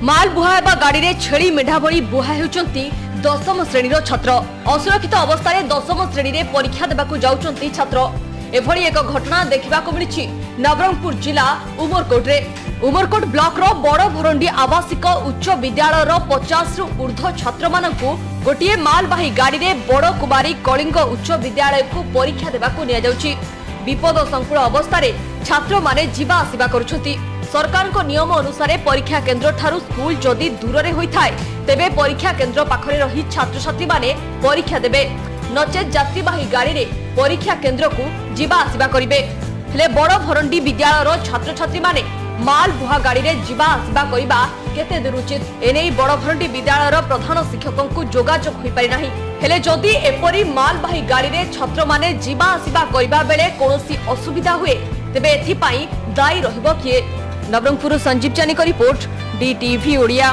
माल बुहा गाड़ी में छेली मेढ़ा भली बुहा होती दशम श्रेणीर छात्र असुरक्षित अवस्था दशम श्रेणी में परीक्षा देवाक जाउछंती छात्र। एभली एक घटना देखा मिली नवरंगपुर जिला उमरकोटे उमरकोट ब्लॉक रो बड़ भरंडी आवासिक उच्च विद्यालय 50 रु ऊर्ध्व छात्र मानकु गोटे मालवाही गाड़ी में बड़ कुमारी कलिंग उच्च विद्यालय को परीक्षा देवाक निया जाउछि। विपद संकुल अवस्था छात्र माने जीवा आसिबा करुछंती। सरकार को नियम अनुसार परीक्षा केन्द्र ठारू स्कूल जदि दूर रे होइथाय तेबे परीक्षा केन्द्र पाखरे रही छात्र छात्री माने परीक्षा देबे, नचेत यात्रीवाही गाड़ी रे परीक्षा केन्द्र को जीवा आसिबा करिवे। हेले बड़ भरंडी विद्यालयर छात्र छात्री माने माल बुहा गाड़ी रे जीवा आसिबा करिबा केते दूर उचित एने बड़ भरंडी विद्यालयर प्रधान शिक्षकों को जोगाजोग होई पारि नाही। हेले जदि एपरी मालवाही गाड़ी रे छात्र माने जीवा आसिबा करिबा बेले कोनोसी असुविधा हुए तेबे एथि पई दायी रहिबो किए। नवरंगपुर संजीव चानी का रिपोर्ट, DTV ओडिया।